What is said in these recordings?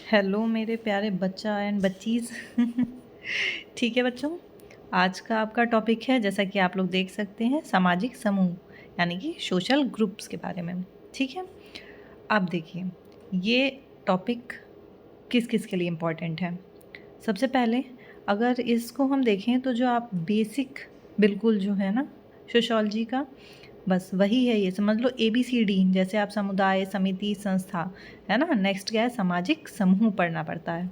Hello मेरे प्यारे बच्चा एंड बच्चीज़। ठीक है बच्चों, आज का आपका टॉपिक है, जैसा कि आप लोग देख सकते हैं, सामाजिक समूह यानी कि सोशल ग्रुप्स के बारे में। ठीक है, अब देखिए ये टॉपिक किस किस के लिए इम्पोर्टेंट है। सबसे पहले अगर इसको हम देखें तो जो आप बेसिक बिल्कुल जो है ना सोशोलॉजी का, बस वही है, ये समझ लो ABCD। जैसे आप समुदाय, समिति, संस्था, है ना। नेक्स्ट क्या है, सामाजिक समूह पढ़ना पड़ता है।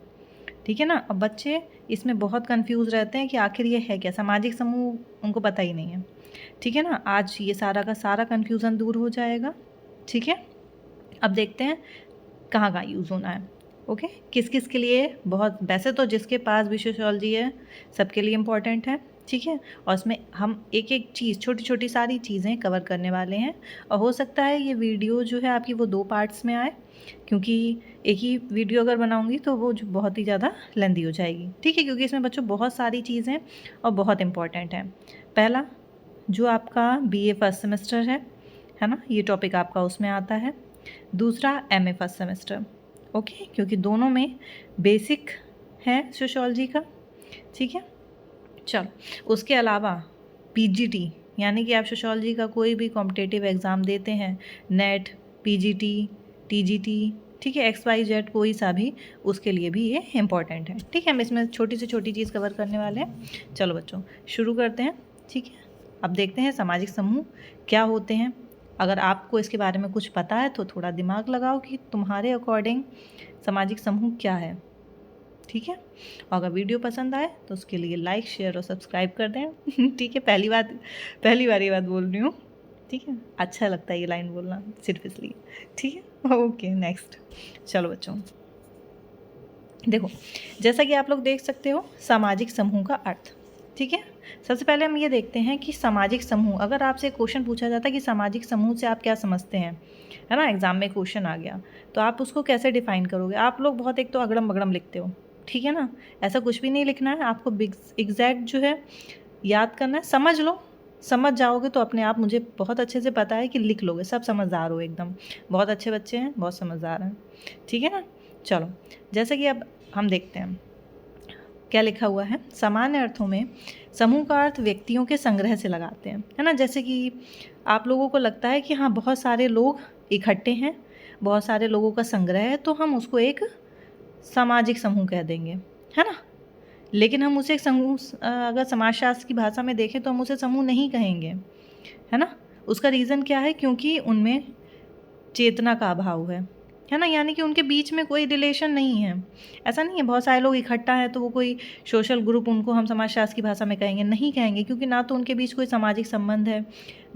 ठीक है ना। अब बच्चे इसमें बहुत कंफ्यूज रहते हैं कि आखिर ये है क्या सामाजिक समूह, उनको पता ही नहीं है। ठीक है ना। आज ये सारा का सारा कन्फ्यूज़न दूर हो जाएगा। ठीक है, अब देखते हैं कहाँ कहाँ यूज़ होना है। ओके, किस किस के लिए, बहुत वैसे तो जिसके पास भी सोशियोलॉजी है सबके लिए इम्पॉर्टेंट है। ठीक है, और इसमें हम एक एक चीज़, छोटी छोटी सारी चीज़ें कवर करने वाले हैं। और हो सकता है ये वीडियो जो है आपकी वो 2 पार्ट्स में आए, क्योंकि एक ही वीडियो अगर बनाऊंगी तो वो जो बहुत ही ज़्यादा लेंदी हो जाएगी। ठीक है, क्योंकि इसमें बच्चों बहुत सारी चीज़ें और बहुत इंपॉर्टेंट हैं। पहला जो आपका BA फर्स्ट सेमेस्टर है ना, ये टॉपिक आपका उसमें आता है। दूसरा MA फर्स्ट सेमेस्टर। ओके, क्योंकि दोनों में बेसिक है सोशियोलॉजी का। ठीक है, चलो उसके अलावा PGT, यानी कि आप सोशियोलॉजी का कोई भी कॉम्पिटिटिव एग्ज़ाम देते हैं, नेट, PGT, TGT, ठीक है, XYZ कोई सा भी, उसके लिए भी ये इम्पॉर्टेंट है। ठीक है, हम इसमें छोटी से छोटी चीज़ कवर करने वाले हैं। चलो बच्चों शुरू करते हैं। ठीक है, अब देखते हैं सामाजिक समूह क्या होते हैं। अगर आपको इसके बारे में कुछ पता है तो थोड़ा दिमाग लगाओ कि तुम्हारे अकॉर्डिंग सामाजिक समूह क्या है। ठीक है, और अगर वीडियो पसंद आए तो उसके लिए लाइक, शेयर और सब्सक्राइब कर दें। ठीक है, पहली बार ये बात बोल रही हूँ। ठीक है, अच्छा लगता है ये लाइन बोलना सिर्फ इसलिए। ठीक है, ओके नेक्स्ट। चलो बच्चों देखो, जैसा कि आप लोग देख सकते हो सामाजिक समूह का अर्थ। ठीक है, सबसे पहले हम ये देखते हैं कि सामाजिक समूह, अगर आपसे क्वेश्चन पूछा जाता है कि सामाजिक समूह से आप क्या समझते हैं, है ना, एग्जाम में क्वेश्चन आ गया, तो आप उसको कैसे डिफाइन करोगे। आप लोग बहुत एक तो अगड़म बगड़म लिखते हो। ठीक है ना, ऐसा कुछ भी नहीं लिखना है आपको, एग्जैक्ट जो है याद करना है। समझ लो, समझ जाओगे तो अपने आप, मुझे बहुत अच्छे से पता है कि लिख लोगे। सब समझदार हो एकदम, बहुत अच्छे बच्चे हैं, बहुत समझदार हैं। ठीक है ना। चलो, जैसे कि अब हम देखते हैं क्या लिखा हुआ है। सामान्य अर्थों में समूह का अर्थ व्यक्तियों के संग्रह से लगाते हैं, है ना। जैसे कि आप लोगों को लगता है कि हाँ बहुत सारे लोग इकट्ठे हैं, बहुत सारे लोगों का संग्रह है, तो हम उसको एक सामाजिक समूह कह देंगे, है ना। लेकिन हम उसे एक समूह, अगर समाजशास्त्र की भाषा में देखें तो हम उसे समूह नहीं कहेंगे, है ना। उसका रीज़न क्या है, क्योंकि उनमें चेतना का अभाव है ना, यानी कि उनके बीच में कोई रिलेशन नहीं है। ऐसा नहीं है बहुत सारे लोग इकट्ठा हैं तो वो कोई सोशल ग्रुप, उनको हम समाजशास्त्र की भाषा में कहेंगे, नहीं कहेंगे, क्योंकि ना तो उनके बीच कोई सामाजिक संबंध है,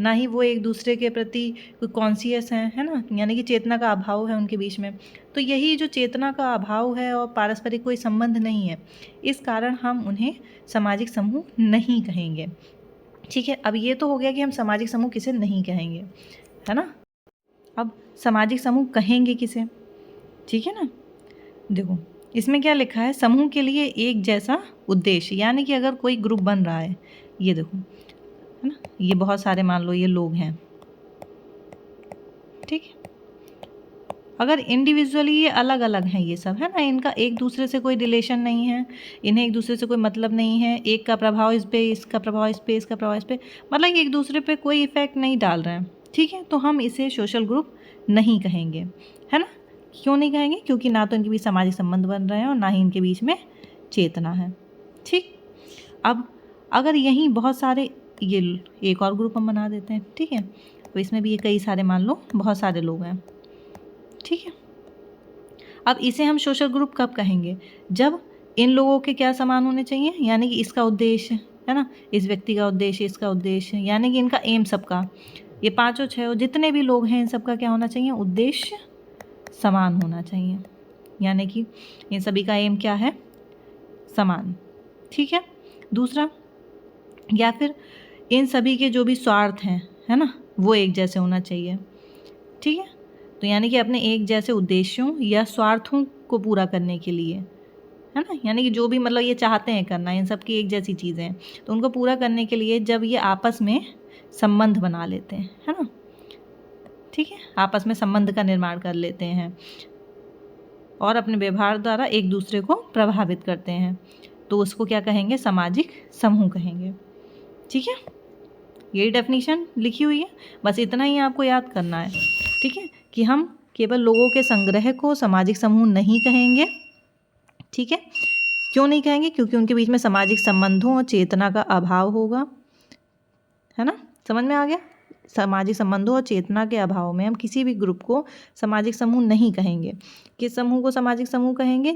ना ही वो एक दूसरे के प्रति कोई कॉन्शियस हैं, है ना, यानी कि चेतना का अभाव है उनके बीच में। तो यही जो चेतना का अभाव है और पारस्परिक कोई संबंध नहीं है, इस कारण हम उन्हें सामाजिक समूह नहीं कहेंगे। ठीक है, अब ये तो हो गया कि हम सामाजिक समूह किसे नहीं कहेंगे, है ना। अब सामाजिक समूह कहेंगे किसे, ठीक है ना। देखो इसमें क्या लिखा है, समूह के लिए एक जैसा उद्देश्य, यानी कि अगर कोई ग्रुप बन रहा है, ये देखो, है ना, ये बहुत सारे मान लो ये लोग हैं, ठीक है। अगर इंडिविजुअली ये अलग अलग हैं, ये सब, है ना, इनका एक दूसरे से कोई रिलेशन नहीं है, इन्हें एक दूसरे से कोई मतलब नहीं है, एक का प्रभाव इस पे, इसका प्रभाव इस पे, इसका प्रभाव इस पे, मतलब एक दूसरे पे कोई इफेक्ट नहीं डाल रहे हैं, ठीक है, तो हम इसे सोशल ग्रुप नहीं कहेंगे, है ना। क्यों नहीं कहेंगे, क्योंकि ना तो इनके बीच सामाजिक संबंध बन रहे हैं और ना ही इनके बीच में चेतना है। ठीक, अब अगर यहीं बहुत सारे, ये एक और ग्रुप हम बना देते हैं, ठीक है, तो इसमें भी ये कई सारे, मान लो बहुत सारे लोग हैं, ठीक है। अब इसे हम सोशल ग्रुप कब कहेंगे, जब इन लोगों के क्या समान होने चाहिए, यानी कि इसका उद्देश्य, है ना, इस व्यक्ति का उद्देश्य, इसका उद्देश्य, यानी कि इनका एम सबका, ये पांचों छह जितने भी लोग हैं इन सबका क्या होना चाहिए, उद्देश्य समान होना चाहिए, यानी कि इन सभी का एम क्या है, समान। ठीक है, दूसरा, या फिर इन सभी के जो भी स्वार्थ हैं, है ना, वो एक जैसे होना चाहिए। ठीक है, तो यानी कि अपने एक जैसे उद्देश्यों या स्वार्थों को पूरा करने के लिए, है ना, यानी कि जो भी मतलब ये चाहते हैं करना, इन सब की एक जैसी चीज़ें हैं, तो उनको पूरा करने के लिए जब ये आपस में संबंध बना लेते हैं, है ना, ठीक है, आपस में संबंध का निर्माण कर लेते हैं, और अपने व्यवहार द्वारा एक दूसरे को प्रभावित करते हैं, तो उसको क्या कहेंगे? सामाजिक समूह कहेंगे। ठीक है, यही डेफिनेशन लिखी हुई है, बस इतना ही आपको याद करना है। ठीक है, कि हम केवल लोगों के संग्रह को सामाजिक समूह नहीं कहेंगे। ठीक है, क्यों नहीं कहेंगे? क्योंकि उनके बीच में सामाजिक संबंधों और चेतना का अभाव होगा, है ना? समझ में आ गया? सामाजिक संबंधों और चेतना के अभाव में हम किसी भी ग्रुप को सामाजिक समूह नहीं कहेंगे। किस समूह को सामाजिक समूह कहेंगे?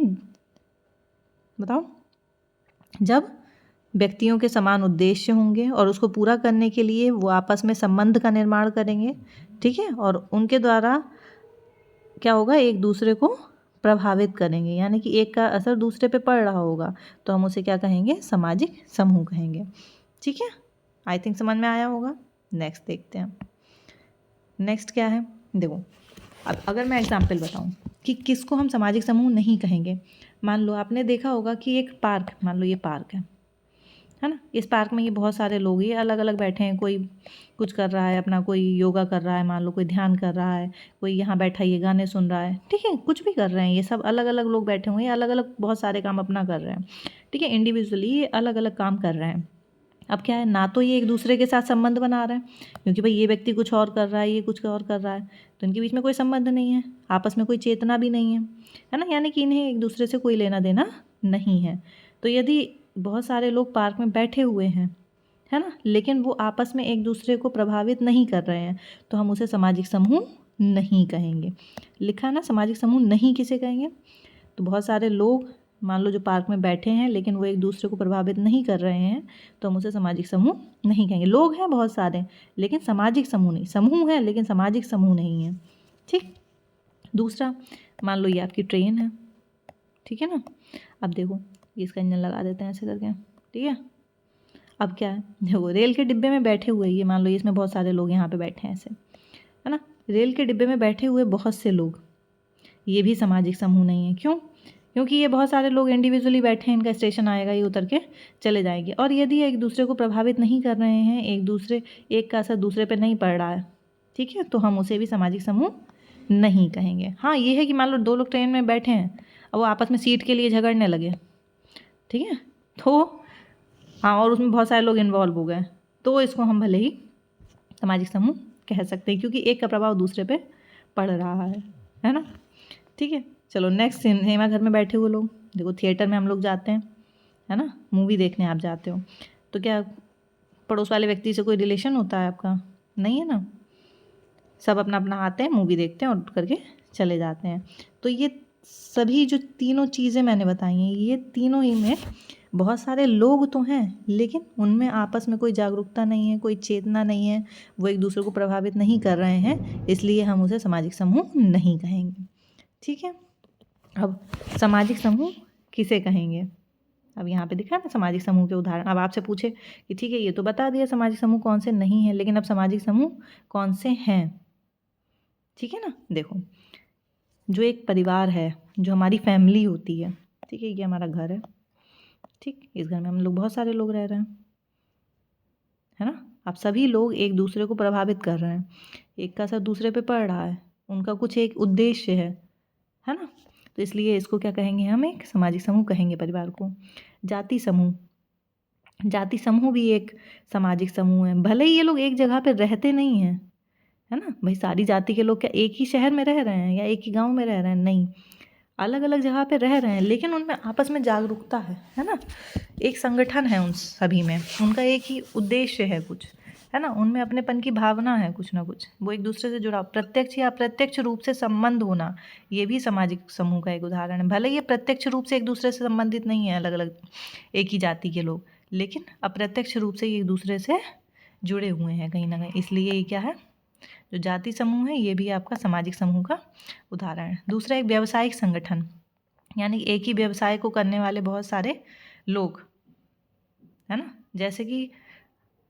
बताओ। जब व्यक्तियों के समान उद्देश्य होंगे और उसको पूरा करने के लिए वो आपस में संबंध का निर्माण करेंगे। ठीक है, और उनके द्वारा क्या होगा? एक दूसरे को प्रभावित करेंगे, यानी कि एक का असर दूसरे पे पड़ रहा होगा, तो हम उसे क्या कहेंगे? सामाजिक समूह कहेंगे। ठीक है, आई थिंक समझ में आया होगा। नेक्स्ट देखते हैं। नेक्स्ट क्या है? देखो, अब अगर मैं एग्जाम्पल बताऊं कि किसको हम सामाजिक समूह नहीं कहेंगे। मान लो आपने देखा होगा कि एक पार्क, मान लो ये पार्क है ना? इस पार्क में ये बहुत सारे लोग ये अलग अलग बैठे हैं, कोई कुछ कर रहा है अपना, कोई योगा कर रहा है, मान लो कोई ध्यान कर रहा है, कोई यहाँ बैठा ये गाने सुन रहा है। ठीक है, कुछ भी कर रहे हैं, ये सब अलग अलग लोग बैठे हुए हैं, अलग अलग बहुत सारे काम अपना कर रहे हैं। ठीक है, इंडिविजुअली ये अलग अलग काम कर रहे हैं। अब क्या है? ना तो ये एक दूसरे के साथ संबंध बना रहा है, क्योंकि भाई ये व्यक्ति कुछ और कर रहा है, ये कुछ और कर रहा है, तो इनके बीच में कोई संबंध नहीं है, आपस में कोई चेतना भी नहीं है ना? यानी कि इन्हें एक दूसरे से कोई लेना देना नहीं है। तो यदि बहुत सारे लोग पार्क में बैठे हुए हैं, है ना, लेकिन वो आपस में एक दूसरे को प्रभावित नहीं कर रहे हैं, तो हम उसे सामाजिक समूह नहीं कहेंगे। लिखा है ना, सामाजिक समूह नहीं किसे कहेंगे? तो बहुत सारे लोग मान लो जो पार्क में बैठे हैं, लेकिन वो एक दूसरे को प्रभावित नहीं कर रहे हैं, तो हम उसे सामाजिक समूह नहीं कहेंगे। लोग हैं बहुत सारे, लेकिन सामाजिक समूह नहीं। समूह है लेकिन सामाजिक समूह नहीं है। ठीक, दूसरा, मान लो ये आपकी ट्रेन है। ठीक है ना? अब देखो, ये इसका इंजन लगा देते हैं ऐसे करके। ठीक है, अब क्या है? देखो, रेल के डिब्बे में बैठे हुए, ये मान लो इसमें बहुत सारे लोग यहाँ पे बैठे हैं ऐसे, है ना? रेल के डिब्बे में बैठे हुए बहुत से लोग, ये भी सामाजिक समूह नहीं है। क्यों? क्योंकि ये बहुत सारे लोग इंडिविजुअली बैठे हैं, इनका स्टेशन आएगा, ये उतर के चले जाएंगे, और यदि एक दूसरे को प्रभावित नहीं कर रहे हैं, एक का असर दूसरे पे नहीं पड़ रहा है, ठीक है, तो हम उसे भी सामाजिक समूह नहीं कहेंगे। हाँ, ये है कि मान लो दो लोग ट्रेन में बैठे हैं और वो आपस में सीट के लिए झगड़ने लगे। ठीक है, तो हाँ, और उसमें बहुत सारे लोग इन्वॉल्व हो गए, तो इसको हम भले ही सामाजिक समूह कह सकते हैं, क्योंकि एक का प्रभाव दूसरे पे पड़ रहा है ना? ठीक है, चलो नेक्स्ट, सिनेमा घर में बैठे हुए लोग। देखो, थिएटर में हम लोग जाते हैं, है ना, मूवी देखने आप जाते हो, तो क्या पड़ोस वाले व्यक्ति से कोई रिलेशन होता है आपका? नहीं है ना। सब अपना अपना आते हैं, मूवी देखते हैं और उठ करके चले जाते हैं। तो ये सभी जो तीनों चीज़ें मैंने बताई हैं, ये तीनों ही में बहुत सारे लोग तो हैं, लेकिन उनमें आपस में कोई जागरूकता नहीं है, कोई चेतना नहीं है, वो एक दूसरे को प्रभावित नहीं कर रहे हैं, इसलिए हम उसे सामाजिक समूह नहीं कहेंगे। ठीक है, अब सामाजिक समूह किसे कहेंगे? अब यहाँ पे दिखा ना सामाजिक समूह के उदाहरण। अब आपसे पूछे कि ठीक है, ये तो बता दिया सामाजिक समूह कौन से नहीं हैं, लेकिन अब सामाजिक समूह कौन से हैं? ठीक है ना, देखो, जो एक परिवार है, जो हमारी फैमिली होती है, ठीक है, ये हमारा घर है। ठीक, इस घर में हम लोग बहुत सारे लोग रह रहे हैं, है ना? अब सभी लोग एक दूसरे को प्रभावित कर रहे हैं, एक का असर दूसरे पे पड़ रहा है, उनका कुछ एक उद्देश्य है ना? तो इसलिए इसको क्या कहेंगे? हम एक सामाजिक समूह कहेंगे परिवार को। जाति समूह, जाति समूह भी एक सामाजिक समूह है। भले ही ये लोग एक जगह पे रहते नहीं हैं, है ना, भाई सारी जाति के लोग क्या एक ही शहर में रह रहे हैं या एक ही गांव में रह रहे हैं? नहीं, अलग अलग जगह पे रह रहे हैं, लेकिन उनमें आपस में जागरूकता है ना? एक संगठन है उन सभी में, उनका एक ही उद्देश्य है कुछ, है ना? उनमें अपनेपन की भावना है कुछ ना कुछ, वो एक दूसरे से जुड़ा प्रत्यक्ष या अप्रत्यक्ष रूप से संबंध होना, ये भी सामाजिक समूह का एक उदाहरण है। भले ये प्रत्यक्ष रूप से एक दूसरे से संबंधित नहीं है अलग अलग एक ही जाति के लोग, लेकिन अप्रत्यक्ष रूप से ये एक दूसरे से जुड़े हुए हैं कहीं ना कहीं, इसलिए ये क्या है? जो जाति समूह है, ये भी आपका सामाजिक समूह का उदाहरण है। दूसरा, एक व्यावसायिक संगठन, यानी एक ही व्यवसाय को करने वाले बहुत सारे लोग, है ना? जैसे कि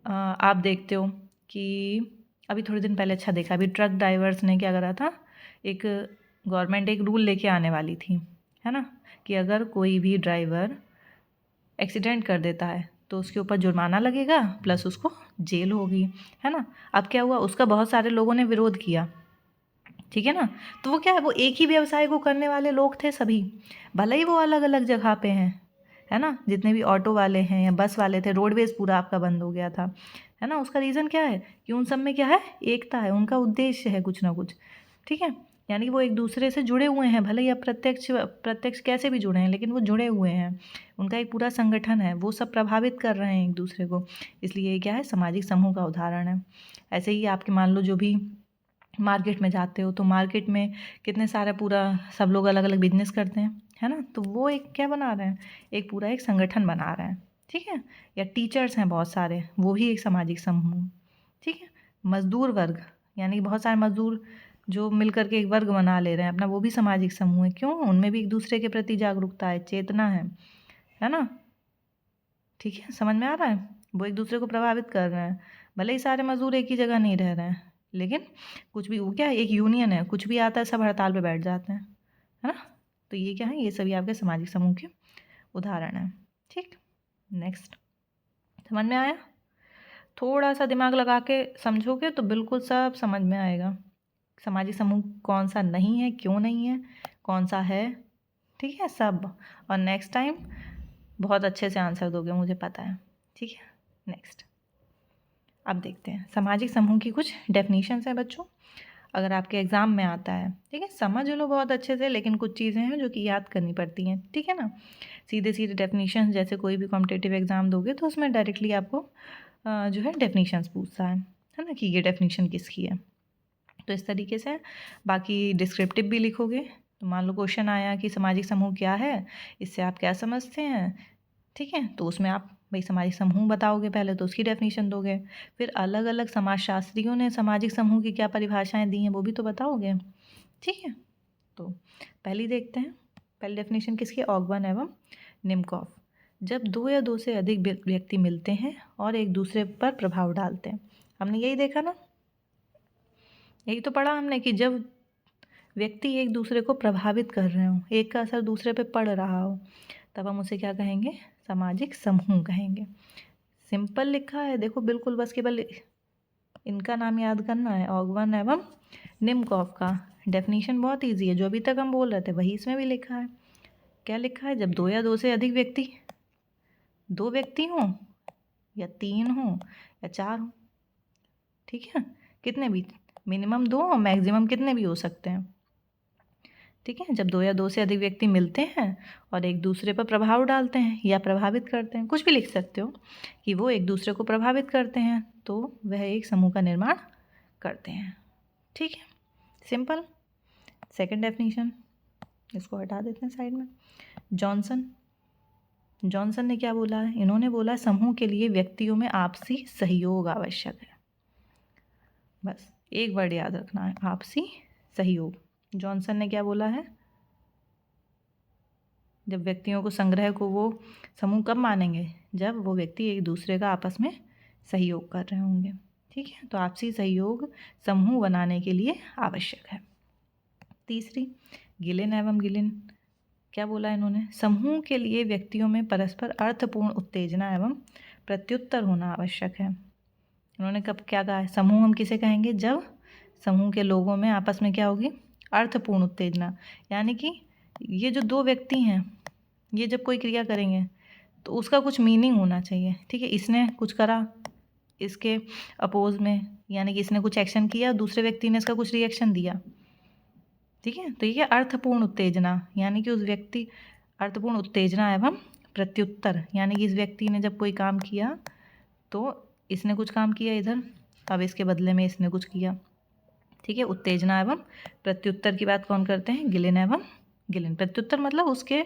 आप देखते हो कि अभी थोड़े दिन पहले, अच्छा देखा, अभी ट्रक ड्राइवर्स ने क्या करा था, एक गवर्नमेंट एक रूल लेके आने वाली थी, है ना, कि अगर कोई भी ड्राइवर एक्सीडेंट कर देता है तो उसके ऊपर जुर्माना लगेगा, प्लस उसको जेल होगी, है ना? अब क्या हुआ, उसका बहुत सारे लोगों ने विरोध किया, ठीक है ना। तो वो क्या है, वो एक ही व्यवसाय को करने वाले लोग थे सभी, भले ही वो अलग अलग जगह पे हैं, है ना। जितने भी ऑटो वाले हैं या बस वाले थे, रोडवेज पूरा आपका बंद हो गया था, है ना। उसका रीज़न क्या है कि उन सब में क्या है, एकता है, उनका उद्देश्य है कुछ ना कुछ, ठीक है। यानी कि वो एक दूसरे से जुड़े हुए हैं, भले ही अप्रत्यक्ष प्रत्यक्ष कैसे भी जुड़े हैं, लेकिन वो जुड़े हुए हैं, उनका एक पूरा संगठन है, वो सब प्रभावित कर रहे हैं एक दूसरे को, इसलिए ये क्या है, सामाजिक समूह का उदाहरण है। ऐसे ही आपके मान लो जो भी मार्केट में जाते हो, तो मार्केट में कितने सारे पूरा सब लोग अलग अलग बिजनेस करते हैं, है ना। तो वो एक क्या बना रहे हैं, एक पूरा एक संगठन बना रहे हैं, ठीक है। या टीचर्स हैं बहुत सारे, वो भी एक सामाजिक समूह, ठीक है। मजदूर वर्ग, यानी कि बहुत सारे मजदूर जो मिल करके एक वर्ग बना ले रहे हैं अपना, वो भी सामाजिक समूह है। क्यों, उनमें भी एक दूसरे के प्रति जागरूकता है, चेतना है ना। ठीक है, समझ में आ रहा है। वो एक दूसरे को प्रभावित कर रहे हैं, भले ही सारे मजदूर एक ही जगह नहीं रह रहे हैं, लेकिन कुछ भी, वो क्या है, एक यूनियन है, कुछ भी आता है सब हड़ताल पे बैठ जाते हैं, है ना। तो ये क्या है, ये सभी आपके सामाजिक समूह के उदाहरण हैं। ठीक, नेक्स्ट, समझ में आया। थोड़ा सा दिमाग लगा के समझोगे तो बिल्कुल सब समझ में आएगा, सामाजिक समूह कौन सा नहीं है, क्यों नहीं है, कौन सा है, ठीक है सब। और नेक्स्ट टाइम बहुत अच्छे से आंसर दोगे, मुझे पता है, ठीक है। नेक्स्ट, अब देखते हैं सामाजिक समूह की कुछ डेफिनेशंस हैं बच्चों, अगर आपके एग्ज़ाम में आता है, ठीक है। समझ लो बहुत अच्छे से, लेकिन कुछ चीज़ें हैं जो कि याद करनी पड़ती हैं, ठीक है ना। सीधे सीधे डेफिनेशंस, जैसे कोई भी कॉम्पिटिटिव एग्ज़ाम दोगे तो उसमें डायरेक्टली आपको जो है डेफिनेशंस पूछता है ना, कि ये डेफिनेशन किसकी है। तो इस तरीके से, बाकी डिस्क्रिप्टिव भी लिखोगे। तो मान लो क्वेश्चन आया कि सामाजिक समूह क्या है, इससे आप क्या समझते हैं, ठीक है। तो उसमें आप भाई सामाजिक समूह बताओगे पहले, तो उसकी डेफिनेशन दोगे, फिर अलग अलग समाजशास्त्रियों ने सामाजिक समूह की क्या परिभाषाएं दी हैं वो भी तो बताओगे, ठीक है। तो पहली देखते हैं, पहली डेफिनेशन किसकी, ऑगबर्न एवं निमकॉफ। जब दो या दो से अधिक व्यक्ति मिलते हैं और एक दूसरे पर प्रभाव डालते हैं, हमने यही देखा ना, यही तो पढ़ा हमने कि जब व्यक्ति एक दूसरे को प्रभावित कर रहे हो, एक का असर दूसरे पे पड़ रहा हो, तब हम उसे क्या कहेंगे, सामाजिक समूह कहेंगे। सिंपल लिखा है, देखो बिल्कुल, बस केवल इनका नाम याद करना है, ऑगबर्न एवं निमकॉफ का। डेफिनेशन बहुत इजी है, जो अभी तक हम बोल रहे थे वही इसमें भी लिखा है। क्या लिखा है, जब दो या दो से अधिक व्यक्ति, दो व्यक्ति हों या तीन हों या चार हों, ठीक है, कितने भी, मिनिमम दो और मैक्सिमम कितने भी हो सकते हैं, ठीक है। जब दो या दो से अधिक व्यक्ति मिलते हैं और एक दूसरे पर प्रभाव डालते हैं या प्रभावित करते हैं, कुछ भी लिख सकते हो, कि वो एक दूसरे को प्रभावित करते हैं, तो वह एक समूह का निर्माण करते हैं, ठीक है, सिंपल। सेकंड डेफिनेशन, इसको हटा देते हैं साइड में। जॉनसन ने क्या बोला है, इन्होंने बोला समूह के लिए व्यक्तियों में आपसी सहयोग आवश्यक है। बस एक वर्ड याद रखना है, आपसी सहयोग। जॉनसन ने क्या बोला है, जब व्यक्तियों को, संग्रह को वो समूह कब मानेंगे, जब वो व्यक्ति एक दूसरे का आपस में सहयोग कर रहे होंगे, ठीक है। तो आपसी सहयोग समूह बनाने के लिए आवश्यक है। तीसरी, गिलिन एवं गिलिन, क्या बोला इन्होंने, समूह के लिए व्यक्तियों में परस्पर अर्थपूर्ण उत्तेजना एवं प्रत्युत्तर होना आवश्यक है। उन्होंने कब क्या कहा है, समूह हम किसे कहेंगे, जब समूह के लोगों में आपस में क्या होगी, अर्थपूर्ण उत्तेजना, यानी कि ये जो दो व्यक्ति हैं, ये जब कोई क्रिया करेंगे तो उसका कुछ मीनिंग होना चाहिए, ठीक है। इसने कुछ करा इसके अपोज में, यानी कि इसने कुछ एक्शन किया, दूसरे व्यक्ति ने इसका कुछ रिएक्शन दिया, ठीक है। तो ये अर्थपूर्ण उत्तेजना, यानी कि उस व्यक्ति, अर्थपूर्ण उत्तेजना एवं प्रत्युत्तर, यानी कि इस व्यक्ति ने जब कोई काम किया तो इसने कुछ काम किया इधर, अब इसके बदले में इसने कुछ किया, ठीक है। उत्तेजना एवं प्रत्युत्तर की बात कौन करते हैं, गिलिन एवं गिलिन। प्रत्युत्तर मतलब उसके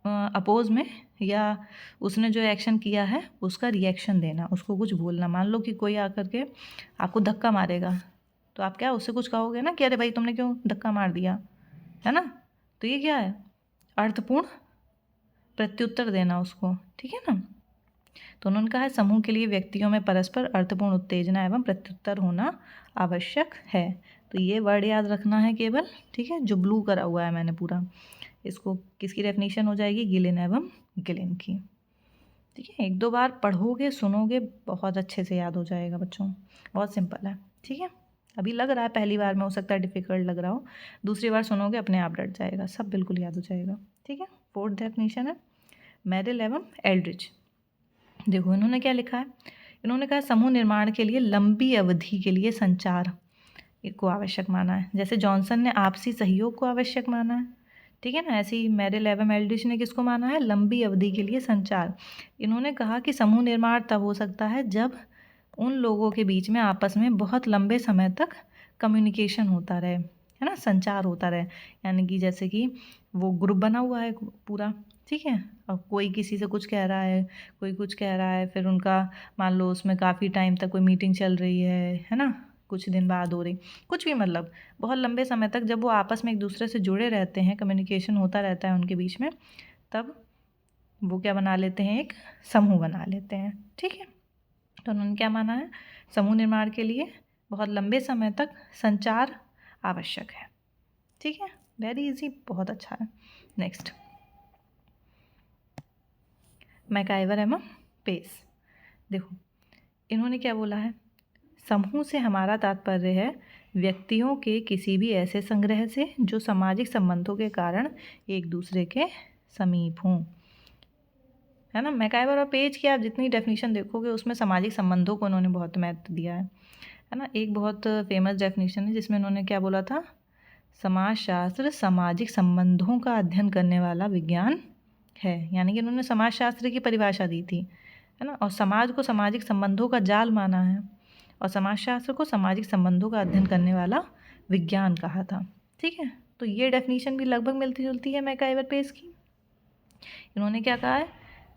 अपोज में, या उसने जो एक्शन किया है उसका रिएक्शन देना, उसको कुछ बोलना। मान लो कि कोई आकर के आपको धक्का मारेगा, तो आप क्या उससे कुछ कहोगे ना कि अरे भाई तुमने क्यों धक्का मार दिया, है ना। तो ये क्या है, अर्थपूर्ण प्रत्युत्तर देना उसको, ठीक है ना। तो उन्होंने कहा है समूह के लिए व्यक्तियों में परस्पर अर्थपूर्ण उत्तेजना एवं प्रत्युत्तर होना आवश्यक है। तो ये वर्ड याद रखना है केवल, ठीक है, जो ब्लू करा हुआ है मैंने पूरा, इसको किसकी डेफिनेशन हो जाएगी, गिलिन एवं गिलिन की, ठीक है। एक दो बार पढ़ोगे सुनोगे बहुत अच्छे से याद हो जाएगा बच्चों, बहुत सिंपल है, ठीक है। अभी लग रहा है पहली बार में, हो सकता है डिफ़िकल्ट लग रहा हो, दूसरी बार सुनोगे अपने आप रट जाएगा, सब बिल्कुल याद हो जाएगा। ठीक है, फोर्थ डेफिनेशन है मेरिल एवं एल्ड्रिच। देखो इन्होंने क्या लिखा है, इन्होंने कहा समूह निर्माण के लिए लंबी अवधि के लिए संचार को आवश्यक माना है। जैसे जॉनसन ने आपसी सहयोग को आवश्यक माना है, ठीक है ना, ऐसे ही मेरिल एवं एल्ड्रिच ने किसको माना है, लंबी अवधि के लिए संचार। इन्होंने कहा कि समूह निर्माण तब हो सकता है जब उन लोगों के बीच में आपस में बहुत लंबे समय तक कम्युनिकेशन होता रहे, है ना, संचार होता रहे। यानी कि जैसे कि वो ग्रुप बना हुआ है पूरा, ठीक है, और कोई किसी से कुछ कह रहा है, कोई कुछ कह रहा है, फिर उनका मान लो उसमें काफ़ी टाइम तक कोई मीटिंग चल रही है ना, कुछ दिन बाद हो रही, कुछ भी मतलब बहुत लंबे समय तक जब वो आपस में एक दूसरे से जुड़े रहते हैं, कम्युनिकेशन होता रहता है उनके बीच में, तब वो क्या बना लेते हैं, एक समूह बना लेते हैं। ठीक है, तो उन्होंने क्या माना है, समूह निर्माण के लिए बहुत लंबे समय तक संचार आवश्यक है। ठीक है, वेरी इजी, बहुत अच्छा है। नेक्स्ट, मैकाइवर एवं पेस। देखो इन्होंने क्या बोला है, समूह से हमारा तात्पर्य है व्यक्तियों के किसी भी ऐसे संग्रह से जो सामाजिक संबंधों के कारण एक दूसरे के समीप हों, है ना। मैकाइवर और पेज की आप जितनी डेफिनेशन देखोगे उसमें सामाजिक संबंधों को उन्होंने बहुत महत्व दिया है ना। एक बहुत फेमस डेफिनेशन है जिसमें उन्होंने क्या बोला था, समाजशास्त्र सामाजिक संबंधों का अध्ययन करने वाला विज्ञान है। यानी कि उन्होंने समाजशास्त्र की परिभाषा दी थी, है ना, और समाज को सामाजिक संबंधों का जाल माना है, और समाजशास्त्र को सामाजिक संबंधों का अध्ययन करने वाला विज्ञान कहा था। ठीक है, तो ये डेफिनेशन भी लगभग मिलती जुलती है मैकाइवर पेज की। इन्होंने क्या कहा है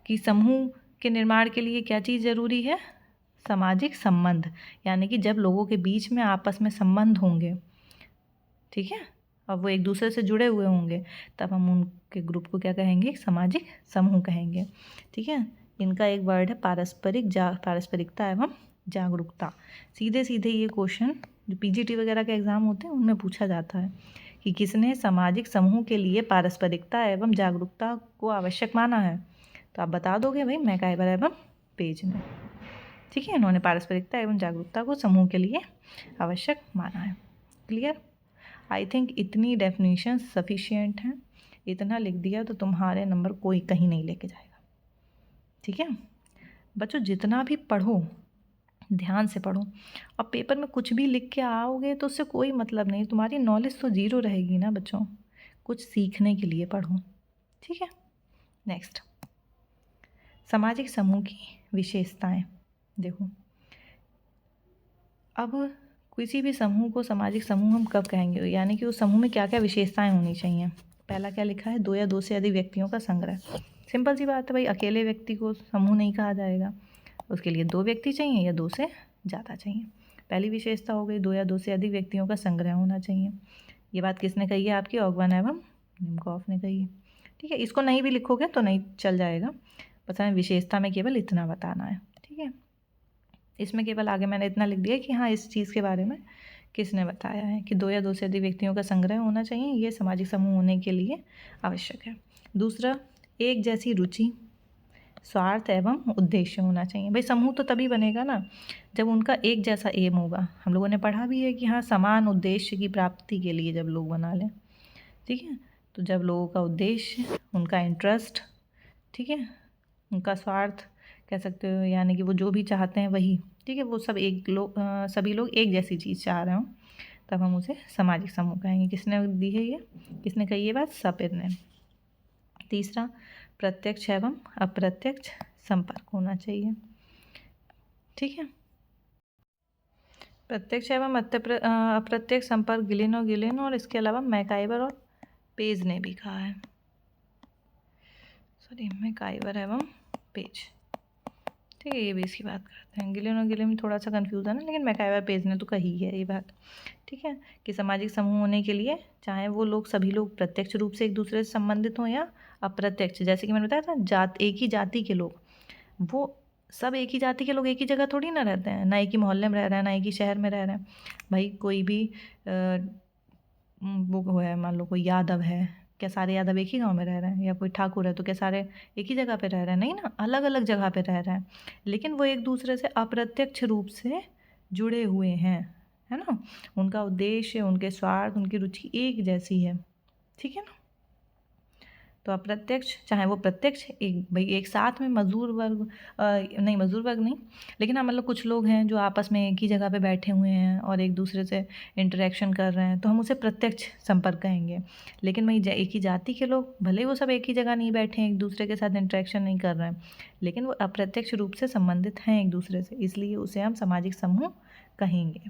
कि समूह के निर्माण के लिए क्या चीज़ ज़रूरी है, सामाजिक संबंध, यानी कि जब लोगों के बीच में आपस में संबंध होंगे, ठीक है, और वो एक दूसरे से जुड़े हुए होंगे, तब हम उनके ग्रुप को क्या कहेंगे, सामाजिक समूह कहेंगे। ठीक है, इनका एक वर्ड है पारस्परिकता एवं जागरूकता। सीधे सीधे ये क्वेश्चन जो पीजीटी वगैरह के एग्ज़ाम होते हैं उनमें पूछा जाता है कि किसने सामाजिक समूह के लिए पारस्परिकता एवं जागरूकता को आवश्यक माना है, तो आप बता दोगे भाई मैकाइवर एवं पेज ने। ठीक है, इन्होंने पारस्परिकता एवं जागरूकता को समूह के लिए आवश्यक माना है। क्लियर, आई थिंक इतनी डेफिनेशन सफिशिएंट हैं, इतना लिख दिया तो तुम्हारे नंबर कोई कहीं नहीं लेके जाएगा। ठीक है बच्चों, जितना भी पढ़ो ध्यान से पढ़ो, और पेपर में कुछ भी लिख के आओगे तो उससे कोई मतलब नहीं, तुम्हारी नॉलेज तो जीरो रहेगी ना बच्चों, कुछ सीखने के लिए पढ़ो। ठीक है, नेक्स्ट, सामाजिक समूह की विशेषताएं। देखो अब किसी भी समूह को सामाजिक समूह हम कब कहेंगे, यानी कि उस समूह में क्या क्या विशेषताएं होनी चाहिए। पहला क्या लिखा है, 2 या 2 से अधिक व्यक्तियों का संग्रह। सिंपल सी बात है भाई, अकेले व्यक्ति को समूह नहीं कहा जाएगा, उसके लिए 2 व्यक्ति चाहिए या 2 से ज़्यादा चाहिए। पहली विशेषता हो गई 2 या 2 से अधिक व्यक्तियों का संग्रह होना चाहिए। ये बात किसने कही है, आपकी ऑगवन एवं निमकॉफ ने कही है। ठीक है, इसको नहीं भी लिखोगे तो नहीं चल जाएगा, बस हमें विशेषता में केवल इतना बताना है। ठीक है, इसमें केवल आगे मैंने इतना लिख दिया कि हाँ इस चीज़ के बारे में किसने बताया है कि 2 या 2 से अधिक व्यक्तियों का संग्रह होना चाहिए, ये सामाजिक समूह होने के लिए आवश्यक है। दूसरा, एक जैसी रुचि, स्वार्थ एवं उद्देश्य होना चाहिए। भाई समूह तो तभी बनेगा ना जब उनका एक जैसा एम होगा। हम लोगों ने पढ़ा भी है कि हाँ समान उद्देश्य की प्राप्ति के लिए जब लोग बना लें। ठीक है, तो जब लोगों का उद्देश्य, उनका इंटरेस्ट, ठीक है, उनका स्वार्थ कह सकते हो, यानी कि वो जो भी चाहते हैं वही, ठीक है, वो सब सभी लोग एक जैसी चीज़ चाह रहे हों, तब हम उसे सामाजिक समूह कहेंगे। किसने दी है ये, किसने कही ये बात, सपिर ने। तीसरा, प्रत्यक्ष एवं अप्रत्यक्ष संपर्क होना चाहिए। ठीक है, प्रत्यक्ष एवं अप्रत्यक्ष संपर्क गिलिन और इसके अलावा मैकाइवर और पेज ने भी कहा है। सॉरी, मैकाइवर एवं पेज, ठीक है, ये भी इसकी बात करते हैं। गिलिन में थोड़ा सा कन्फ्यूज़न है, लेकिन मैकाइवर पेज ने तो कही है ये बात। ठीक है, कि सामाजिक समूह होने के लिए चाहे वो लोग सभी लोग प्रत्यक्ष रूप से एक दूसरे से संबंधित हों या अप्रत्यक्ष, जैसे कि मैंने बताया था एक ही जाति के लोग, वो सब एक ही जाति के लोग एक ही जगह थोड़ी ना रहते हैं, ना एक ही मोहल्ले में रह रहे हैं, ना एक ही शहर में रह रहे हैं। भाई कोई भी वो है, मान लो कोई यादव है, क्या सारे यादव एक ही गांव में रह रहे हैं, या कोई ठाकुर है तो क्या सारे एक ही जगह पे रह रहे हैं, नहीं ना, अलग अलग जगह पे रह रहे हैं, लेकिन वो एक दूसरे से अप्रत्यक्ष रूप से जुड़े हुए हैं, है ना, उनका उद्देश्य, उनके स्वार्थ, उनकी रुचि एक जैसी है, ठीक है ना। तो अप्रत्यक्ष, चाहे वो प्रत्यक्ष, एक भाई एक साथ में मजदूर वर्ग, नहीं मजदूर वर्ग नहीं, लेकिन हाँ मतलब कुछ लोग हैं जो आपस में एक ही जगह पे बैठे हुए हैं और एक दूसरे से इंटरेक्शन कर रहे हैं, तो हम उसे प्रत्यक्ष संपर्क कहेंगे। लेकिन भाई एक ही जाति के लोग, भले वो सब एक ही जगह नहीं बैठे हैं, एक दूसरे के साथ इंटरेक्शन नहीं कर रहे हैं, लेकिन वो अप्रत्यक्ष रूप से संबंधित हैं एक दूसरे से, इसलिए उसे हम सामाजिक समूह कहेंगे,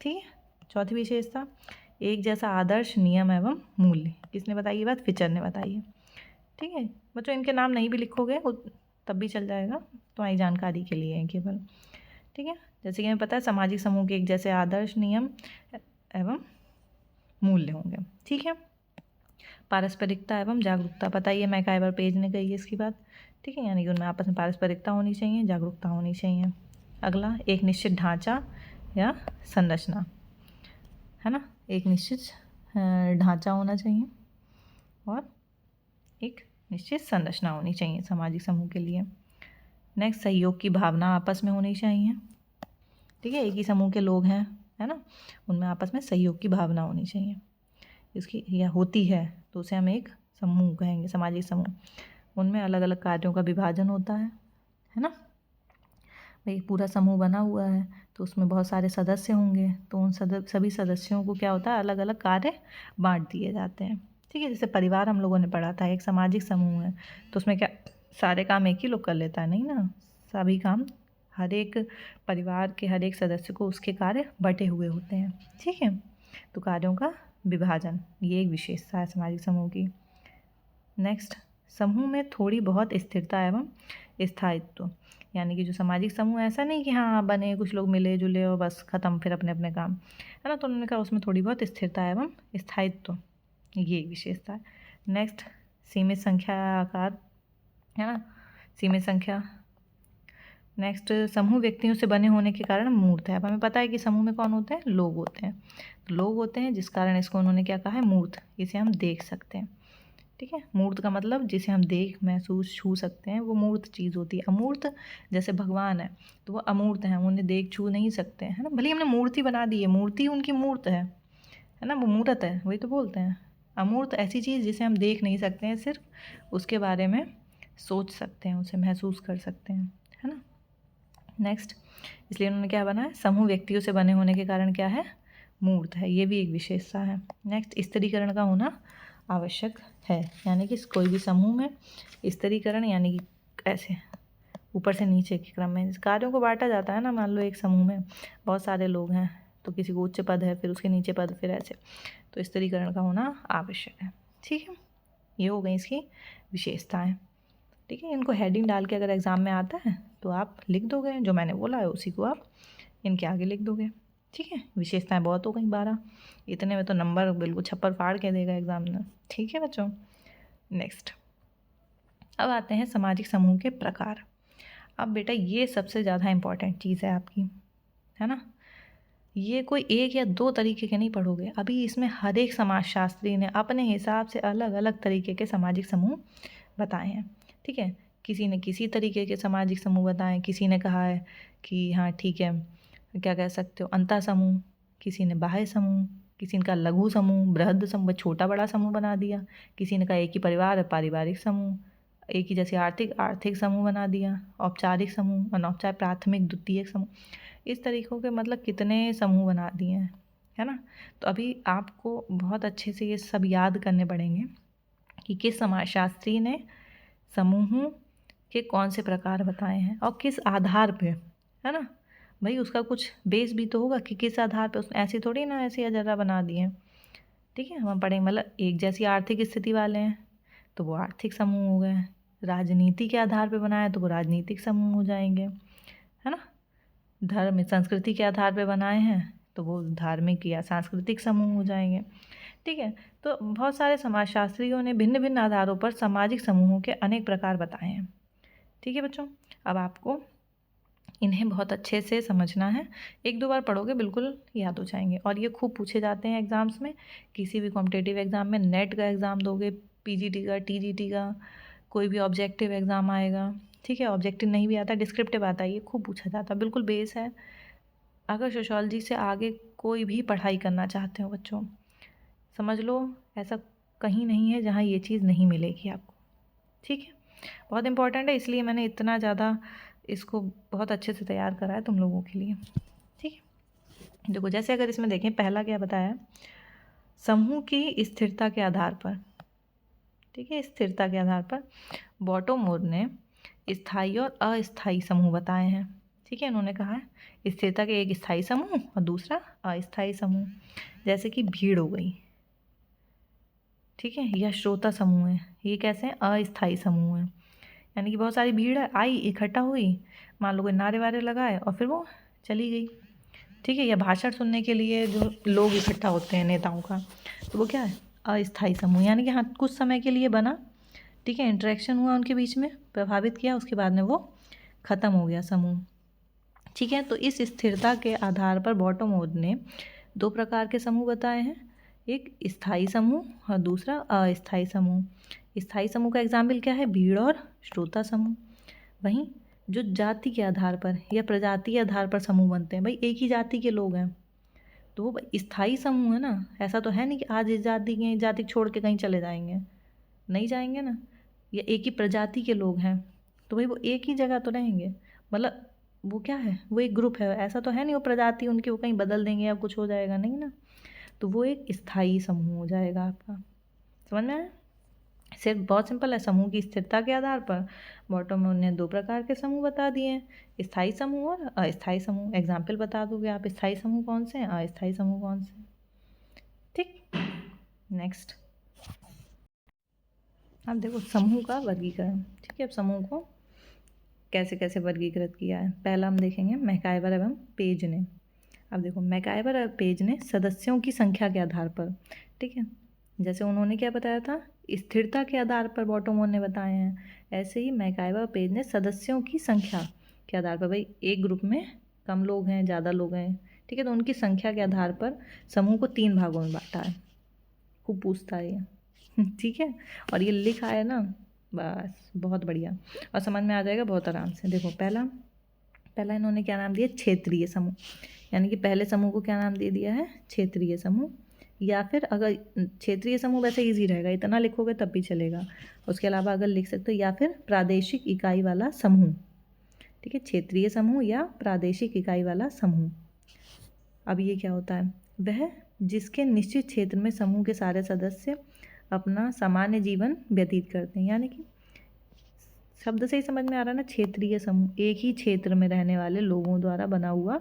ठीक है। चौथी विशेषता, एक जैसा आदर्श, नियम एवं मूल्य। किसने बताई ये बात? फिचर ने बताई है, ठीक है बच्चों। इनके नाम नहीं भी लिखोगे तब भी चल जाएगा, तुम्हारी जानकारी के लिए है केवल, ठीक है। जैसे कि हमें पता है सामाजिक समूह के एक जैसे आदर्श, नियम एवं मूल्य होंगे, ठीक है। पारस्परिकता एवं जागरूकता, पता ही है मैकाइवर पेज ने कही है इसकी बात, ठीक है। यानी कि उनमें आपस में पारस्परिकता होनी चाहिए, जागरूकता होनी चाहिए। अगला, एक निश्चित ढांचा या संरचना, है ना, एक निश्चित ढांचा होना चाहिए और एक निश्चित संरचना होनी चाहिए सामाजिक समूह के लिए। नेक्स्ट, सहयोग की भावना आपस में होनी चाहिए, ठीक है। एक ही समूह के लोग हैं, है ना, उनमें आपस में सहयोग की भावना होनी चाहिए, इसकी या होती है तो उसे हम एक समूह कहेंगे, सामाजिक समूह। उनमें अलग अलग कार्यों का विभाजन होता है ना। भाई पूरा समूह बना हुआ है तो उसमें बहुत सारे सदस्य होंगे, तो उन सभी सदस्यों को क्या होता है, अलग अलग कार्य बांट दिए जाते हैं, ठीक है। जैसे परिवार हम लोगों ने पढ़ा था, एक सामाजिक समूह है तो उसमें क्या सारे काम एक ही लोग कर लेता है? नहीं ना, सभी काम हर एक परिवार के हर एक सदस्य को उसके कार्य बटे हुए होते हैं, ठीक है। तो कार्यों का विभाजन, ये एक विशेषता है सामाजिक समूह की। नेक्स्ट, समूह में थोड़ी बहुत स्थिरता एवं स्थायित्व, यानी कि जो सामाजिक समूह ऐसा नहीं कि हाँ बने, कुछ लोग मिले जुले और बस ख़त्म, फिर अपने अपने काम, है ना। तो उन्होंने कहा उसमें थोड़ी बहुत स्थिरता एवं स्थायित्व, ये एक विशेषता है। नेक्स्ट, सीमित संख्या आकार, है ना, सीमित संख्या। नेक्स्ट, समूह व्यक्तियों से बने होने के कारण मूर्त है। अब हमें पता है कि समूह में कौन होते हैं? लोग होते हैं, तो लोग होते हैं जिस कारण इसको उन्होंने क्या कहा है? मूर्त, इसे हम देख सकते हैं, ठीक है। मूर्त का मतलब जिसे हम देख, महसूस, छू सकते हैं, वो मूर्त चीज़ होती है। अमूर्त, जैसे भगवान है तो वो अमूर्त हैं, उन्हें देख छू नहीं सकते हैं, है ना। भले ही हमने मूर्ति बना दी है, मूर्ति उनकी मूर्त है ना, वो मूर्त है, वही तो बोलते हैं। अमूर्त ऐसी चीज़ जिसे हम देख नहीं सकते हैं, सिर्फ उसके बारे में सोच सकते हैं, उसे महसूस कर सकते हैं, है ना। नेक्स्ट, इसलिए उन्होंने क्या बनाया? समूह व्यक्तियों से बने होने के कारण क्या है? मूर्त है, ये भी एक विशेषता है। नेक्स्ट, स्त्रीकरण का होना आवश्यक है, यानी कि कोई भी समूह में स्त्रीकरण, यानी कि ऐसे ऊपर से नीचे के क्रम में कार्यों को बांटा जाता है ना। मान लो एक समूह में बहुत सारे लोग हैं तो किसी को उच्च पद है, फिर उसके नीचे पद, फिर ऐसे, तो स्त्रीकरण का होना आवश्यक है, ठीक है। ये हो गई इसकी विशेषताएं, ठीक है। इनको हेडिंग डाल के अगर एग्ज़ाम में आता है तो आप लिख दोगे, जो मैंने बोला है उसी को आप इनके आगे लिख दोगे, ठीक है। विशेषताएं बहुत हो गई 12, इतने में तो नंबर बिल्कुल छप्पर फाड़ के देगा एग्ज़ाम में, ठीक है बच्चों। नेक्स्ट, अब आते हैं सामाजिक समूह के प्रकार। अब बेटा ये सबसे ज़्यादा इम्पॉर्टेंट चीज़ है आपकी, है ना। ये कोई एक या दो तरीके के नहीं पढ़ोगे, अभी इसमें हर एक समाजशास्त्री ने अपने हिसाब से अलग अलग तरीके के सामाजिक समूह बताए हैं, ठीक है। किसी ने किसी तरीके के सामाजिक समूह बताए, किसी ने कहा है कि हाँ ठीक है, क्या कह सकते हो, अंतः समूह, किसी ने बाह्य समूह, किसी ने कहा लघु समूह, बृहद समूह, छोटा बड़ा समूह बना दिया, किसी ने कहा एक ही परिवार है, पारिवारिक समूह, एक ही जैसे आर्थिक समूह बना दिया, औपचारिक समूह, अनौपचारिक, प्राथमिक, द्वितीयक समूह, इस तरीक़ों के मतलब कितने समूह बना दिए हैं, है ना। तो अभी आपको बहुत अच्छे से ये सब याद करने पड़ेंगे कि किस समाजशास्त्री ने समूह के कौन से प्रकार बताए हैं और किस आधार पे, है ना। भाई उसका कुछ बेस भी तो होगा कि किस आधार पे, उसने ऐसी थोड़ी ना ऐसे अजर्रा बना दिए हैं, ठीक है। हम पढ़ेंगे मतलब एक जैसी आर्थिक स्थिति वाले हैं तो वो आर्थिक समूह हो गए, राजनीति के आधार पे बनाए तो वो राजनीतिक समूह हो जाएंगे, है ना। धर्म संस्कृति के आधार पे बनाए हैं तो वो धार्मिक या सांस्कृतिक समूह हो जाएंगे, ठीक है। तो बहुत सारे समाजशास्त्रियों ने भिन्न भिन्न आधारों पर सामाजिक समूहों के अनेक प्रकार बताए हैं, ठीक है बच्चों। अब आपको इन्हें बहुत अच्छे से समझना है, एक दो बार पढ़ोगे बिल्कुल याद हो जाएंगे, और ये खूब पूछे जाते हैं एग्ज़ाम्स में। किसी भी कॉम्पिटिटिव एग्ज़ाम में, नेट का एग्ज़ाम दोगे, पीजीटी का, टीजीटी का, कोई भी ऑब्जेक्टिव एग्ज़ाम आएगा, ठीक है। ऑब्जेक्टिव नहीं भी आता, डिस्क्रिप्टिव आता है, ये खूब पूछा जाता है, बिल्कुल बेस है। अगर सोशियोलॉजी से आगे कोई भी पढ़ाई करना चाहते हो बच्चों, समझ लो ऐसा कहीं नहीं है जहाँ ये चीज़ नहीं मिलेगी आपको। ठीक है, बहुत इम्पोर्टेंट है, इसलिए मैंने इतना ज़्यादा इसको बहुत अच्छे से तैयार करा है तुम लोगों के लिए। ठीक है, देखो जैसे अगर इसमें देखें, पहला क्या बताया, समूह की स्थिरता के आधार पर। ठीक है, स्थिरता के आधार पर बॉटोमोर ने स्थायी और अस्थायी समूह बताए हैं। ठीक है, इन्होंने कहा है स्थिरता के एक स्थायी समूह और दूसरा अस्थायी समूह, जैसे कि भीड़ हो गई। ठीक है, या श्रोता समूह है, ये कैसे हैं, अस्थायी समूह है, यानी कि बहुत सारी भीड़ है, आई इकट्ठा हुई, मान लो कोई नारे वारे लगाए और फिर वो चली गई। ठीक है, या भाषण सुनने के लिए जो लोग इकट्ठा होते हैं नेताओं का, तो वो क्या है, अस्थायी समूह, यानी कि हाँ कुछ समय के लिए बना। ठीक है, इंटरेक्शन हुआ उनके बीच में, प्रभावित किया, उसके बाद में वो ख़त्म हो गया समूह। ठीक है, तो इस स्थिरता के आधार पर बॉटोमोर ने 2 प्रकार के समूह बताए हैं, एक स्थायी समूह और दूसरा अस्थायी समूह। स्थायी समूह का एग्जाम्पल क्या है, भीड़ और श्रोता समूह। वहीं जो जाति के आधार पर या प्रजाति के आधार पर समूह बनते हैं, भाई एक ही जाति के लोग हैं तो वो स्थायी समूह है ना, ऐसा तो है नहीं कि आज इस जाति के जाति छोड़ के कहीं चले जाएंगे, नहीं जाएंगे ना। या एक ही प्रजाति के लोग हैं तो भाई वो एक ही जगह तो रहेंगे, मतलब वो क्या है, वो एक ग्रुप है, ऐसा तो है नहीं वो प्रजाति उनकी वो कहीं बदल देंगे या कुछ हो जाएगा, नहीं ना। तो वो एक स्थायी समूह हो जाएगा आपका, समझ में आया। सिर्फ बहुत सिंपल है, समूह की स्थिरता के आधार पर बॉटम ने 2 प्रकार के समूह बता दिए हैं, स्थायी समूह और अस्थायी समूह। एग्जाम्पल बता दोगे आप, स्थायी समूह कौन से हैं, अस्थायी समूह कौन से हैं। ठीक, नेक्स्ट अब देखो समूह का वर्गीकरण। ठीक है, अब समूह को कैसे कैसे वर्गीकृत किया है, पहला हम देखेंगे मैकाइवर एवं पेज ने। अब देखो मैकाइवर और पेज ने सदस्यों की संख्या के आधार पर, ठीक है, जैसे उन्होंने क्या बताया था, स्थिरता के आधार पर बॉटोमोर ने बताए हैं, ऐसे ही मैकाइवर और पेज ने सदस्यों की संख्या के आधार पर, भाई एक ग्रुप में कम लोग हैं ज़्यादा लोग हैं, ठीक है, तो उनकी संख्या के आधार पर समूह को 3 भागों में बांटा है। खूब पूछता है ये ठीक है, और ये लिखा है ना, बस बहुत बढ़िया और समझ में आ जाएगा बहुत आराम से। देखो पहला इन्होंने क्या नाम दिया, क्षेत्रीय समूह, यानी कि पहले समूह को क्या नाम दे दिया है, क्षेत्रीय समूह। या फिर अगर क्षेत्रीय समूह वैसे इजी रहेगा, इतना लिखोगे तब भी चलेगा, उसके अलावा अगर लिख सकते हो या फिर प्रादेशिक इकाई वाला समूह। ठीक है, क्षेत्रीय समूह या प्रादेशिक इकाई वाला समूह। अब ये क्या होता है, वह जिसके निश्चित क्षेत्र में समूह के सारे सदस्य अपना सामान्य जीवन व्यतीत करते हैं, यानी कि शब्द से ही समझ में आ रहा है ना, क्षेत्रीय समूह, एक ही क्षेत्र में रहने वाले लोगों द्वारा बना हुआ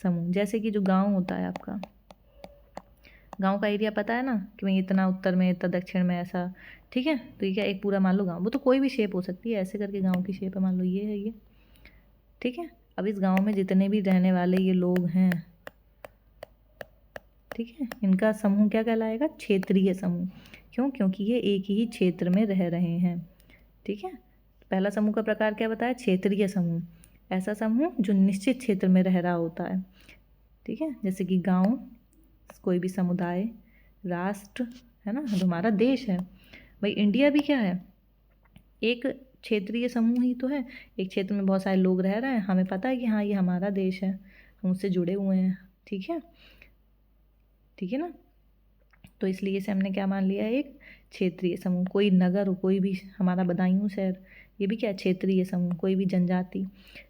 समूह। जैसे कि जो गांव होता है आपका, गांव का एरिया पता है ना कि भाई इतना उत्तर में इतना दक्षिण में ऐसा, ठीक है, तो ये क्या एक पूरा मान लो गांव, वो तो कोई भी शेप हो सकती है, ऐसे करके गांव की शेप है, मान लो ये है ये। ठीक है, अब इस गांव में जितने भी रहने वाले ये लोग हैं, ठीक है, इनका समूह क्या कहलाएगा, क्षेत्रीय समूह। क्यों, क्योंकि ये एक ही क्षेत्र में रह रहे हैं। ठीक है, पहला समूह का प्रकार क्या बताया, क्षेत्रीय समूह, ऐसा समूह जो निश्चित क्षेत्र में रह रहा होता है। ठीक है, जैसे कि गांव, कोई भी समुदाय, राष्ट्र, है ना, हमारा देश है, भाई इंडिया भी क्या है, एक क्षेत्रीय समूह ही तो है, एक क्षेत्र में बहुत सारे लोग रह रहे हैं, हमें पता है कि हाँ ये हमारा देश है, हम उससे जुड़े हुए हैं। ठीक है, ठीक है ना, तो इसलिए से हमने क्या मान लिया है, एक क्षेत्रीय समूह। कोई नगर हो, कोई भी हमारा बदायूं शहर, ये भी क्या क्षेत्रीय समूह। कोई भी जनजाति,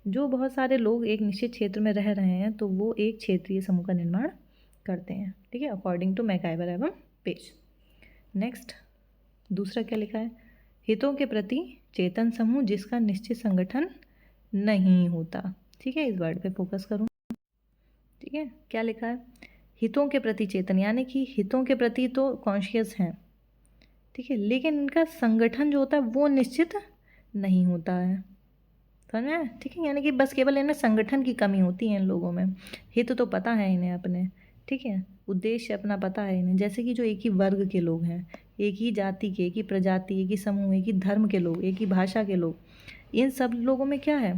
जो बहुत सारे लोग एक निश्चित क्षेत्र में रह रहे हैं तो वो एक क्षेत्रीय समूह का निर्माण करते हैं। ठीक है, अकॉर्डिंग टू मैकाइवर एवं पेज। नेक्स्ट दूसरा क्या लिखा है, हितों के प्रति चेतन समूह जिसका निश्चित संगठन नहीं होता। ठीक है, इस वर्ड पे फोकस करूँ। ठीक है, क्या लिखा है, हितों के प्रति चेतन, यानी कि हितों के प्रति तो कॉन्शियस हैं, ठीक है, लेकिन इनका संगठन जो होता है वो निश्चित नहीं होता है, समझ में। ठीक है, यानी कि बस केवल इन्हें संगठन की कमी होती है इन लोगों में, हित तो पता है इन्हें अपने, ठीक है, उद्देश्य अपना पता है इन्हें। जैसे कि जो एक ही वर्ग के लोग हैं, एक ही जाति के, एक ही प्रजाति, एक ही समूह, एक ही धर्म के लोग, एक ही भाषा के लोग, इन सब लोगों में क्या है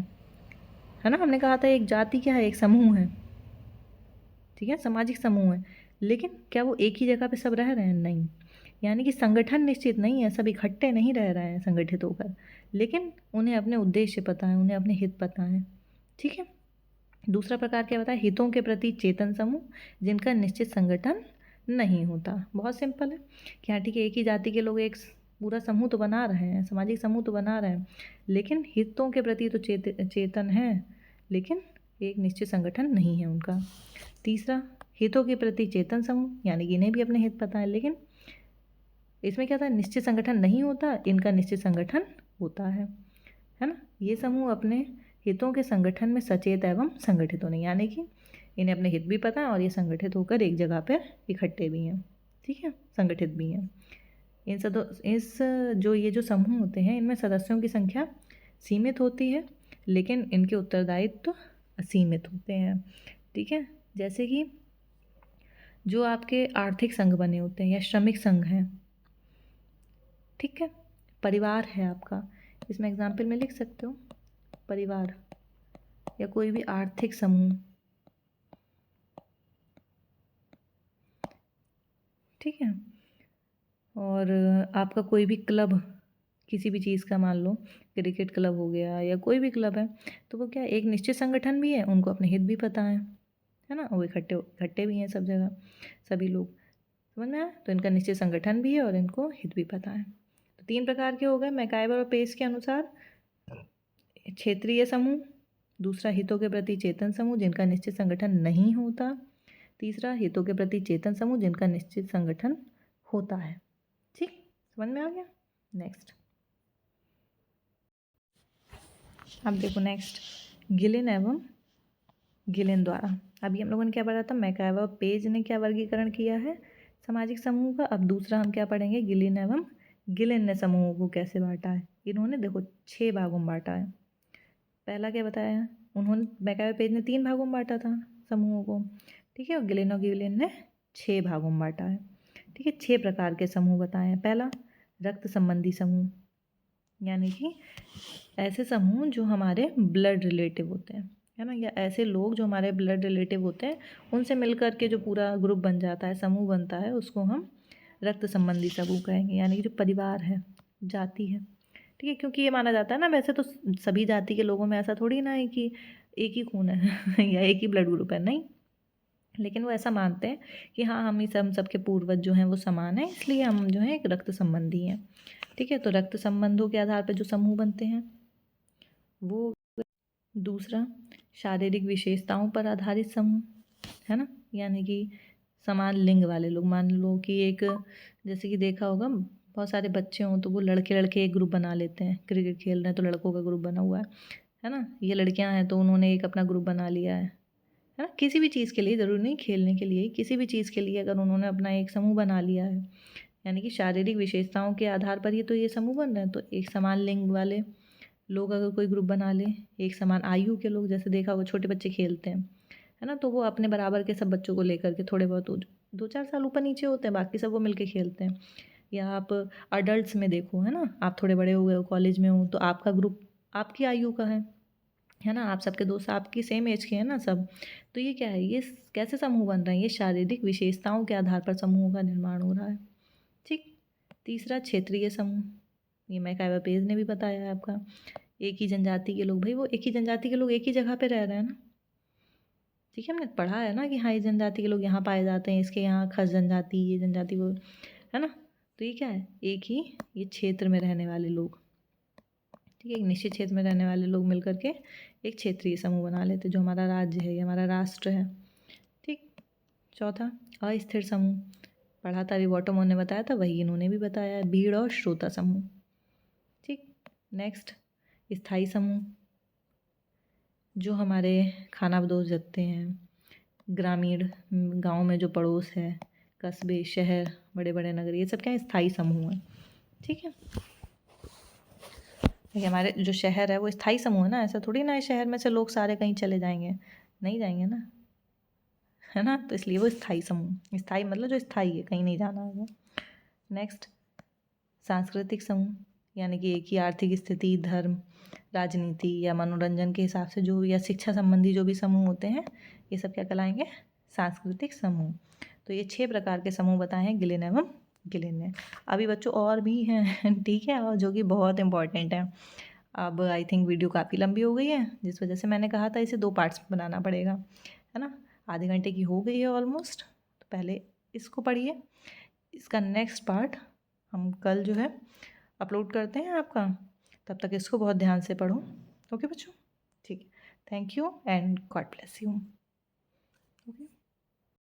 ना, हमने कहा था एक जाति क्या है, एक समूह है, ठीक है, सामाजिक समूह है, लेकिन क्या वो एक ही जगह पे सब रह रहे हैं, नहीं, यानी कि संगठन निश्चित नहीं है, सब इकट्ठे नहीं रह रहे हैं संगठित होकर, लेकिन उन्हें अपने उद्देश्य पता है, उन्हें अपने हित पता है। ठीक है, दूसरा प्रकार क्या बताया, हितों के प्रति चेतन समूह जिनका निश्चित संगठन नहीं होता। बहुत सिंपल है कि हाँ ठीक है, एक ही जाति के लोग एक पूरा समूह तो बना रहे हैं, सामाजिक समूह तो बना रहे हैं, लेकिन हितों के प्रति तो चेतन है, लेकिन एक निश्चित संगठन नहीं है उनका। तीसरा, हितों के प्रति चेतन समूह यानी कि इन्हें भी अपने हित पता है, लेकिन इसमें क्या था, निश्चित संगठन नहीं होता, इनका निश्चित संगठन होता है ना। ये समूह अपने हितों के संगठन में सचेत एवं संगठित होने, यानी कि इन्हें अपने हित भी पता है और ये संगठित होकर एक जगह पर इकट्ठे भी हैं, ठीक है, संगठित भी हैं। जो ये जो समूह होते हैं, इनमें सदस्यों की संख्या सीमित होती है, लेकिन इनके उत्तरदायित्व तो असीमित होते हैं, ठीक है। जैसे कि जो आपके आर्थिक संघ बने होते हैं या श्रमिक संघ हैं, ठीक है, परिवार है आपका, इसमें एग्जाम्पल में लिख सकते हो परिवार या कोई भी आर्थिक समूह, ठीक है। और आपका कोई भी क्लब, किसी भी चीज़ का, मान लो क्रिकेट क्लब हो गया या कोई भी क्लब है, तो वो क्या एक निश्चित संगठन भी है, उनको अपने हित भी पता है ना, वो इकट्ठे इकट्ठे भी हैं सब जगह, सभी लोग, समझ में आया। तो इनका निश्चित संगठन भी है और इनको हित भी पता है। तो 3 प्रकार के हो गए मैकाइवर और पेस के अनुसार, क्षेत्रीय समूह, दूसरा हितों के प्रति चेतन समूह जिनका निश्चित संगठन नहीं होता, तीसरा हितों के प्रति चेतन समूह जिनका निश्चित संगठन होता है। ठीक, समझ में आ गया। नेक्स्ट अब देखो, नेक्स्ट गिलिन एवं गिलिन द्वारा, अभी हम लोगों ने क्या पढ़ा था, मैकाइवर पेज ने क्या वर्गीकरण किया है सामाजिक समूह का। अब दूसरा हम क्या पढ़ेंगे, गिलिन एवं गिलिन ने समूहों को कैसे बांटा है। इन्होंने देखो 6 भागों में बांटा है। पहला क्या बताया, उन्होंने मैकाइवर पेज ने 3 भागों में बांटा था समूहों को, ठीक है, और गिलिन और गिलिन ने 6 भागों में बांटा है, ठीक है। 6 प्रकार के समूह बताए हैं। पहला, रक्त संबंधी समूह, यानी कि ऐसे समूह जो हमारे ब्लड रिलेटिव होते हैं, है ना, या ऐसे लोग जो हमारे ब्लड रिलेटिव होते हैं, उनसे मिलकर के जो पूरा ग्रुप बन जाता है, समूह बनता है, उसको हम रक्त संबंधी समूह कहेंगे, यानी कि जो परिवार है, जाति है, ठीक है। क्योंकि ये माना जाता है ना, वैसे तो सभी जाति के लोगों में ऐसा थोड़ी ना है कि एक ही खून है या एक ही ब्लड ग्रुप है, नहीं, लेकिन वो ऐसा मानते हैं कि हाँ हम सबके पूर्वज जो हैं वो समान हैं, इसलिए हम जो है एक रक्त संबंधी हैं, ठीक है। तो रक्त संबंधों के आधार पर जो समूह बनते हैं वो। दूसरा, शारीरिक विशेषताओं पर आधारित समूह, है ना, यानी कि समान लिंग वाले लोग, मान लो कि एक, जैसे कि देखा होगा बहुत सारे बच्चे हों तो वो लड़के लड़के एक ग्रुप बना लेते हैं, क्रिकेट खेल रहे हैं तो लड़कों का ग्रुप बना हुआ है ना, ये लड़कियां हैं तो उन्होंने एक अपना ग्रुप बना लिया है ना। किसी भी चीज़ के लिए, ज़रूरी नहीं खेलने के लिए, किसी भी चीज़ के लिए अगर उन्होंने अपना एक समूह बना लिया है, यानी कि शारीरिक विशेषताओं के आधार पर ही तो ये समूह बन रहे हैं। तो एक समान लिंग वाले लोग अगर कोई ग्रुप बना ले, एक समान आयु के लोग, जैसे देखा होगा छोटे बच्चे खेलते हैं, है ना, तो वो अपने बराबर के सब बच्चों को लेकर के, थोड़े बहुत 2-4 साल ऊपर नीचे होते हैं, बाकी सब वो मिलके खेलते हैं। या आप अडल्ट्स में देखो, है ना, आप थोड़े बड़े हो गए हो, कॉलेज में हो, तो आपका ग्रुप आपकी आयु का है ना, आप सबके दोस्त आपकी सेम एज के हैं ना सब। तो ये क्या है, ये कैसे समूह बन रहे हैं, ये शारीरिक विशेषताओं के आधार पर समूहों का निर्माण हो रहा है, ठीक। तीसरा, क्षेत्रीय समूह, ये मैकाइवर पेज ने भी बताया है आपका, एक ही जनजाति के लोग, भाई वो एक ही जनजाति के लोग एक ही जगह पे रह रहे हैं ना, ठीक है, हमने पढ़ा है ना कि हाँ ये जनजाति के लोग यहाँ पाए जाते हैं, इसके यहाँ खस जनजाति, ये जनजाति वो, है ना। तो ये क्या है, एक ही ये क्षेत्र में रहने वाले लोग, ठीक है, एक निश्चित क्षेत्र में रहने वाले लोग मिलकर के एक क्षेत्रीय समूह बना लेते, जो हमारा राज्य है या हमारा राष्ट्र है, ठीक। चौथा, अस्थिर समूह, पढ़ा था अभी वॉटरमोन ने बताया था, वही इन्होंने भी बताया है, भीड़ और श्रोता समूह, ठीक। नेक्स्ट, स्थायी समूह, जो हमारे खानाबदोश जत्ते हैं, ग्रामीण गांव में जो पड़ोस है, कस्बे, शहर, बड़े बड़े नगर, ये सब क्या है, स्थायी समूह है, ठीक है। देखिए हमारे जो शहर है वो स्थायी समूह है ना, ऐसा थोड़ी ना है शहर में से लोग सारे कहीं चले जाएंगे, नहीं जाएंगे ना, है ना, तो इसलिए वो स्थायी समूह, स्थायी मतलब जो स्थायी है, कहीं नहीं जाना है। नेक्स्ट, सांस्कृतिक समूह, यानी कि एक ही आर्थिक स्थिति, धर्म, राजनीति या मनोरंजन के हिसाब से जो, या शिक्षा संबंधी जो भी समूह होते हैं, ये सब क्या कहलाएंगे, सांस्कृतिक समूह। तो ये 6 प्रकार के समूह बताए हैं गिलिन एवं गिलिन ने। अभी बच्चों और भी हैं ठीक है, और जो कि बहुत इंपॉर्टेंट है, अब आई थिंक वीडियो काफ़ी लंबी हो गई है, जिस वजह से मैंने कहा था इसे 2 पार्ट्स में बनाना पड़ेगा, है ना। आधे घंटे की हो गई है ऑलमोस्ट। तो पहले इसको पढ़िए, इसका नेक्स्ट पार्ट हम कल जो है अपलोड करते हैं आपका। तब तक इसको बहुत ध्यान से पढ़ो। ओके बच्चों, ठीक है। Thank you and God bless you. Okay.